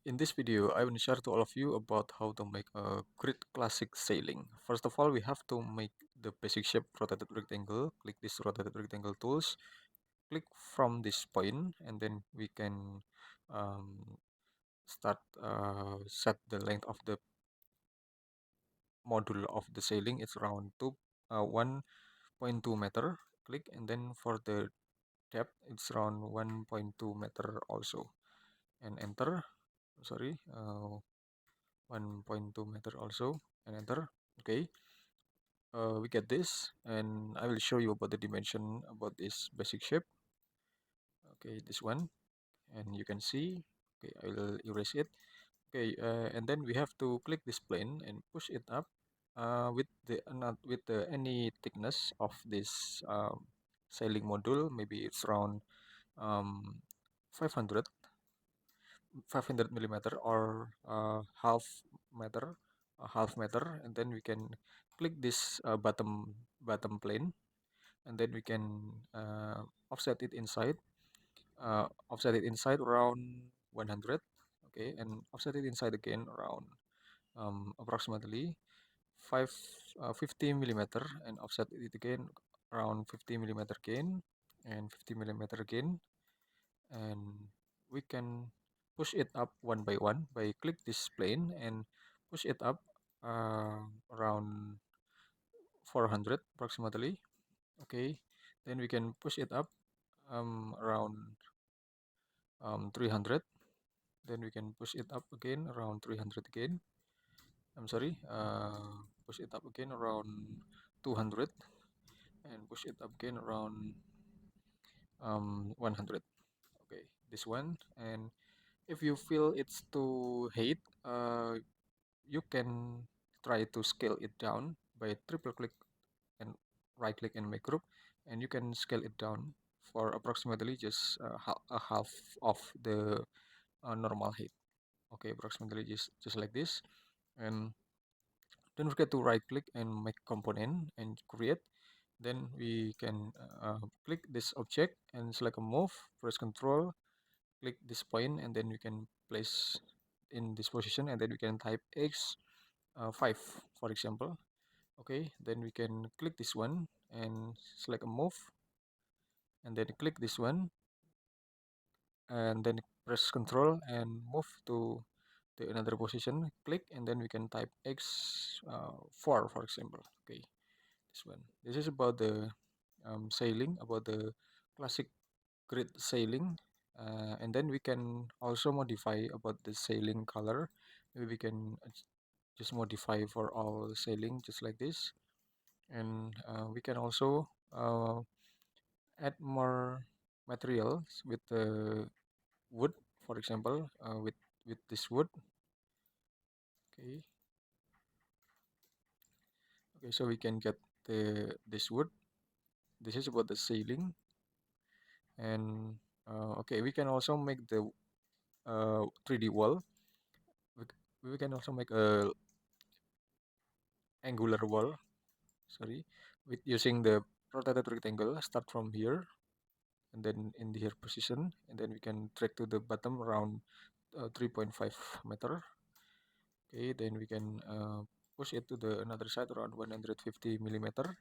In this video, I will share to all of you about how to make a grid classic sailing. First of all, we have to make the basic shape rotated rectangle. Click this rotated rectangle tools. Click from this point, and then we can start set the length of the module of the sailing. It's around 1.2 meter. Click, and then for the depth, it's around 1.2 meter also. And enter. Sorry. 1.2 meter also, and enter. Okay, we get this, and I will show you about the dimension about this basic shape. Okay, this one, and you can see. Okay, I will erase it. Okay, and then we have to click this plane and push it up with the not with the any thickness of this sailing module. Maybe it's around um, 500 500 millimeter or meter half meter, and then we can click this bottom plane, and then we can offset it inside around 100. Okay, and offset it inside again around approximately 5 50 millimeter, and offset it again around 50 millimeter again, and 50 millimeter again, and we can push it up one by one by click this plane and push it up around 400 approximately. Okay, then we can push it up around 300. Then we can push it up again around 300 again. I'm sorry, push it up again around 200, and push it up again around 100. Okay, this one. And if you feel it's too height, you can try to scale it down by triple click and right click and make group, and you can scale it down for approximately just a half of the normal height. Okay, approximately just like this. And don't forget to right click and make component and create. Then we can click this object and select a move, press control, click this point, and then we can place in this position, and then we can type x 5, for example. Okay, then we can click this one and select a move, and then click this one, and then press control and move to the another position, click, and then we can type x 4, for example. Okay, this one. This is about the sailing, about the classic grid sailing. And then we can also modify about the sailing color. Maybe we can just modify for all sailing just like this. And we can also add more materials with the wood, for example, with this wood. Okay, okay, so we can get this wood. This is about the sailing. And okay, we can also make the 3D wall. We can also make a angular wall, sorry, with using the rotated rectangle. Start from here, and then in the here position, and then we can drag to the bottom around 3.5 meter. Okay, then we can push it to the another side around 150 millimeter.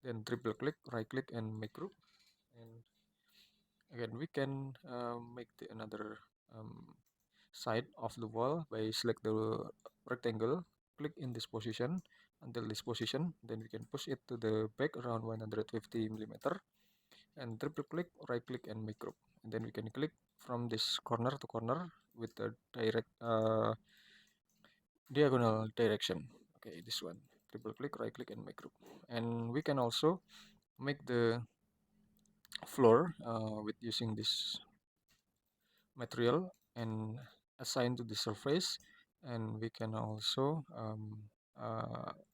Then triple click, right click, and make group. And again, we can make the another side of the wall by select the rectangle, click in this position until this position. Then we can push it to the back around 150 millimeter, and triple click, right click, and make group. And then we can click from this corner to corner with the direct diagonal direction. Okay, this one. Triple click, right click, and make group. And we can also make the floor with using this material and assign to the surface. And we can also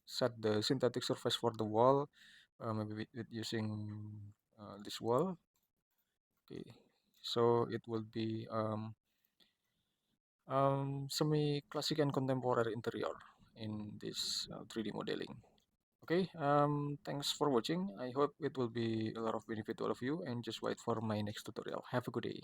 set the synthetic surface for the wall, maybe with using this wall. Okay, so it will be semi classic and contemporary interior in this 3D modeling. Okay, thanks for watching. I hope it will be a lot of benefit to all of you, and just wait for my next tutorial. Have a good day.